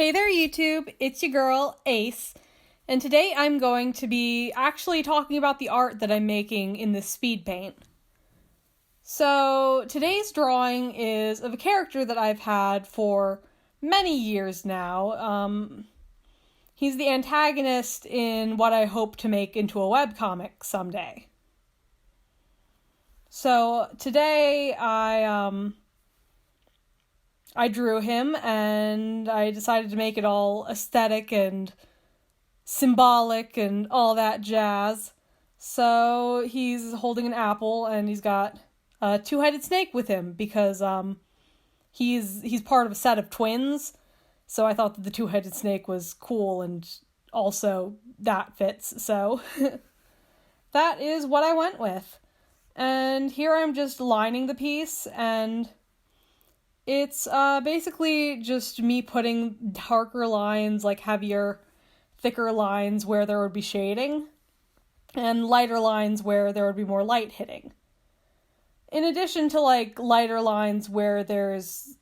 Hey there YouTube, it's your girl, Ace, and today I'm going to be actually talking about the art that I'm making in this Speedpaint. So today's drawing is of a character that I've had for many years now. He's the antagonist in what I hope to make into a webcomic someday. So today I drew him, and I decided to make it all aesthetic and symbolic and all that jazz. So he's holding an apple, and he's got a two-headed snake with him because he's part of a set of twins. So I thought that the two-headed snake was cool, and also that fits. So that is what I went with. And here I'm just lining the piece, and it's basically just me putting darker lines, like heavier, thicker lines where there would be shading, and lighter lines where there would be more light hitting. In addition to like lighter lines where there's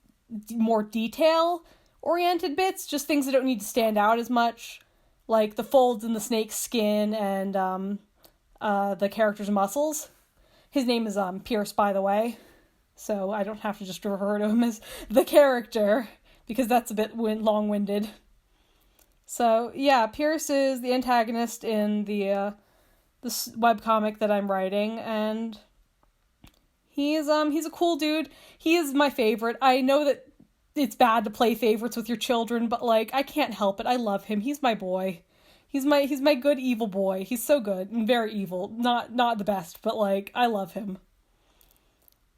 more detail-oriented bits, just things that don't need to stand out as much, like the folds in the snake's skin and the character's muscles. His name is Pierce, by the way. So I don't have to just refer to him as the character, because that's a bit long-winded. So yeah, Pierce is the antagonist in the webcomic that I'm writing, and he's a cool dude. He is my favorite. I know that it's bad to play favorites with your children, but like I can't help it. I love him. He's my boy. He's my good evil boy. He's so good and very evil. Not the best, but like I love him.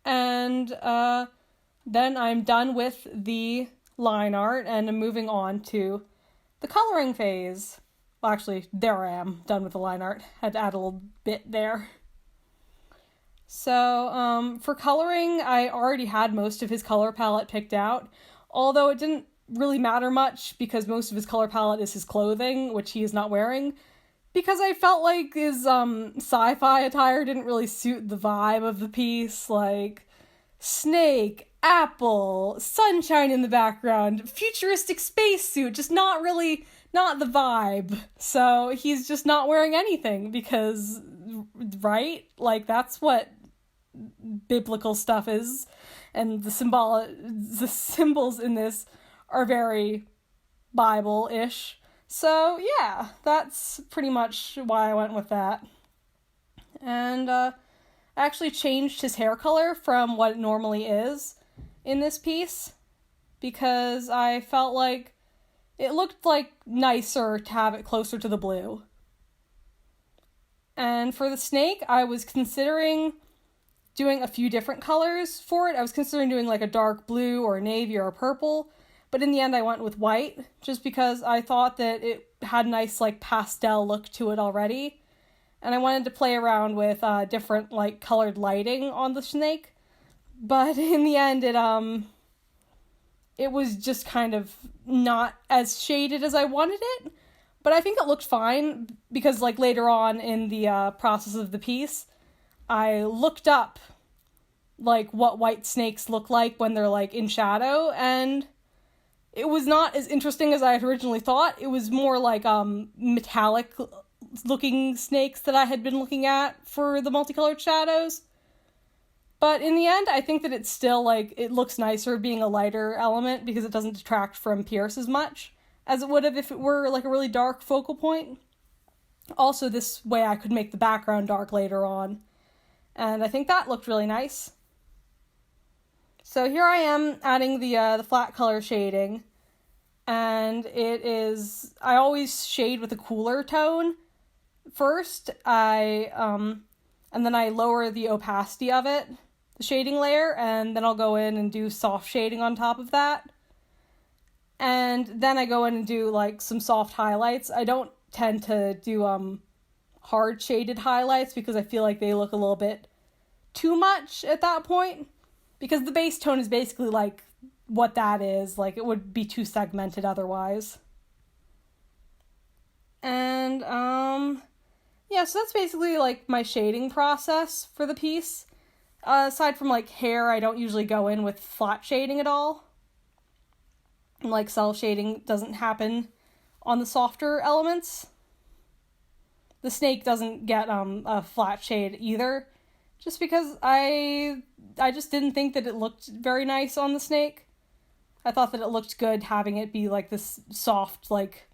And then I'm done with the line art, and I'm moving on to the coloring phase. Well, actually, there I am, done with the line art. Had to add a little bit there. So, for coloring, I already had most of his color palette picked out, although it didn't really matter much because most of his color palette is his clothing, which he is not wearing. Because I felt like his sci-fi attire didn't really suit the vibe of the piece, like snake, apple, sunshine in the background, futuristic spacesuit, just not the vibe. So he's just not wearing anything because, right? Like that's what biblical stuff is, and the symbols in this are very Bible-ish. So, yeah, that's pretty much why I went with that. And I actually changed his hair color from what it normally is in this piece, because I felt like it looked like nicer to have it closer to the blue. And for the snake, I was considering doing a few different colors for it. I was considering doing like a dark blue or a navy or a purple, but in the end I went with white, just because I thought that it had a nice like pastel look to it already. And I wanted to play around with different like colored lighting on the snake. But in the end it was just kind of not as shaded as I wanted it. But I think it looked fine, because like later on in the process of the piece, I looked up like what white snakes look like when they're like in shadow, and it was not as interesting as I had originally thought. It was more like metallic looking snakes that I had been looking at for the multicolored shadows. But in the end, I think that it's still like, it looks nicer being a lighter element, because it doesn't detract from Pierce as much as it would have if it were like a really dark focal point. Also, this way I could make the background dark later on, and I think that looked really nice. So here I am adding the flat color shading, and I always shade with a cooler tone first. And then I lower the opacity of it, the shading layer, and then I'll go in and do soft shading on top of that. And then I go in and do like some soft highlights. I don't tend to do hard shaded highlights, because I feel like they look a little bit too much at that point. Because the base tone is basically like what that is. Like it would be too segmented otherwise. And yeah, so that's basically like my shading process for the piece. Aside from like hair, I don't usually go in with flat shading at all. like cell shading doesn't happen on the softer elements. The snake doesn't get a flat shade either, just because I just didn't think that it looked very nice on the snake. I thought that it looked good having it be like this soft, like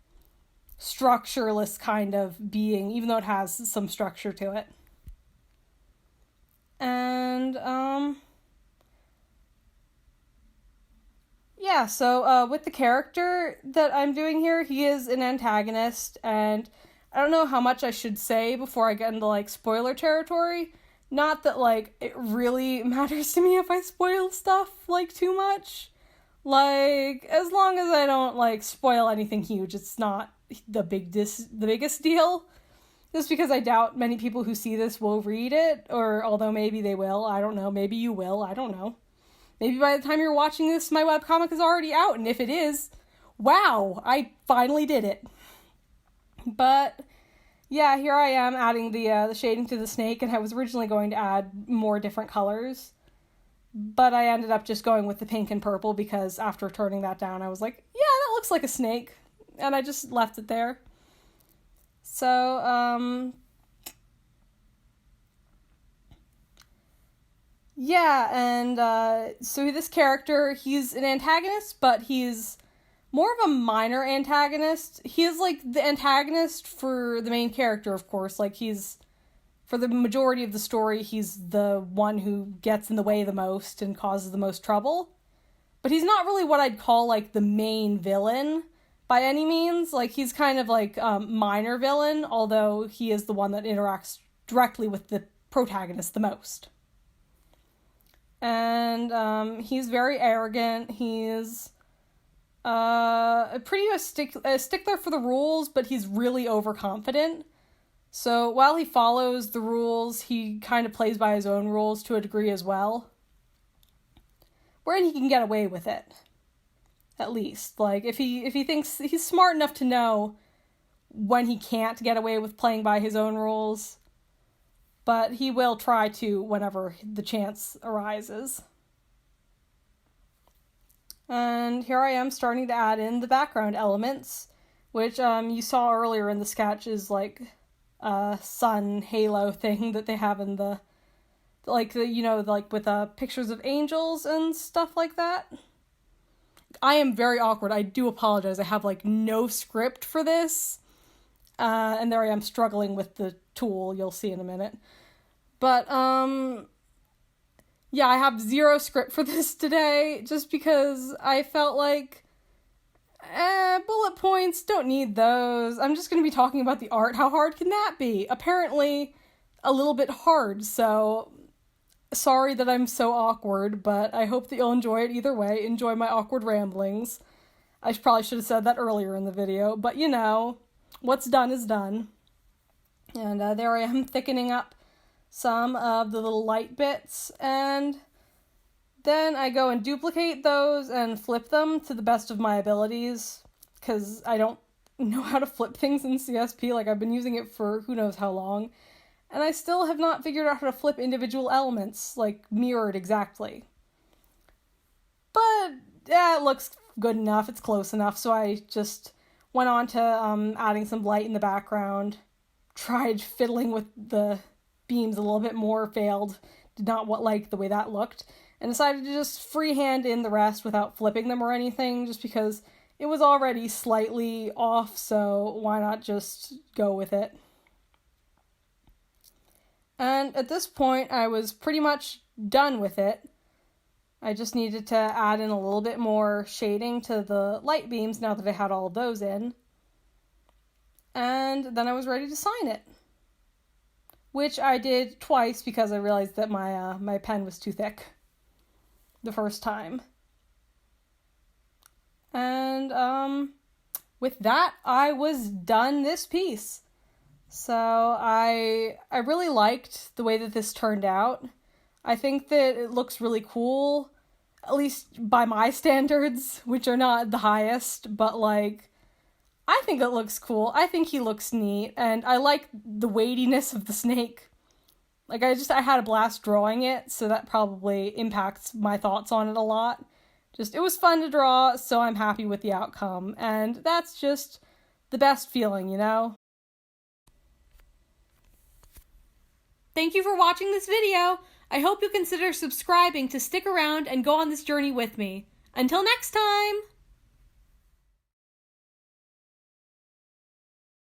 structureless kind of being, even though it has some structure to it. And yeah, so with the character that I'm doing here, he is an antagonist, and I don't know how much I should say before I get into, like, spoiler territory. Not that, like, it really matters to me if I spoil stuff, like, too much. Like, as long as I don't, like, spoil anything huge, it's not the biggest deal. Just because I doubt many people who see this will read it, or although maybe they will, I don't know, maybe you will, I don't know. Maybe by the time you're watching this, my webcomic is already out, and if it is, wow, I finally did it. But yeah, here I am adding the shading to the snake, and I was originally going to add more different colors, but I ended up just going with the pink and purple because after turning that down, I was like, yeah, that looks like a snake, and I just left it there. So, yeah, and so this character, he's an antagonist, but he's more of a minor antagonist. He is, like, the antagonist for the main character, of course. Like, he's, for the majority of the story, he's the one who gets in the way the most and causes the most trouble. But he's not really what I'd call, like, the main villain by any means. Like, he's kind of, like, minor villain, although he is the one that interacts directly with the protagonist the most. And he's very arrogant. He's a stickler for the rules, but he's really overconfident. So while he follows the rules, he kind of plays by his own rules to a degree as well. Wherein he can get away with it. At least. Like, if he thinks he's smart enough to know when he can't get away with playing by his own rules. But he will try to whenever the chance arises. And here I am starting to add in the background elements, which you saw earlier in the sketch is like a sun halo thing that they have in the, like, the, you know, like with pictures of angels and stuff like that. I am very awkward. I do apologize. I have, like, no script for this. And there I am struggling with the tool. You'll see in a minute. But, yeah, I have zero script for this today, just because I felt like, bullet points, don't need those. I'm just going to be talking about the art. How hard can that be? Apparently, a little bit hard, so sorry that I'm so awkward, but I hope that you'll enjoy it either way. Enjoy my awkward ramblings. I probably should have said that earlier in the video, but you know, what's done is done. And there I am thickening up some of the little light bits, and then I go and duplicate those and flip them to the best of my abilities, because I don't know how to flip things in CSP. Like, I've been using it for who knows how long, and I still have not figured out how to flip individual elements, like, mirrored exactly. But, yeah, it looks good enough, it's close enough, so I just went on to adding some light in the background, tried fiddling with the beams a little bit more, failed, did not like the way that looked, and decided to just freehand in the rest without flipping them or anything, just because it was already slightly off, so why not just go with it. And at this point, I was pretty much done with it. I just needed to add in a little bit more shading to the light beams now that I had all of those in. And then I was ready to sign it. Which I did twice because I realized that my pen was too thick the first time. And with that, I was done this piece. So I really liked the way that this turned out. I think that it looks really cool, at least by my standards, which are not the highest, but, like, I think it looks cool. I think he looks neat, and I like the weightiness of the snake. Like, I had a blast drawing it, so that probably impacts my thoughts on it a lot. it was fun to draw, so I'm happy with the outcome, and that's just the best feeling, you know? Thank you for watching this video. I hope you consider subscribing to stick around and go on this journey with me. Until next time!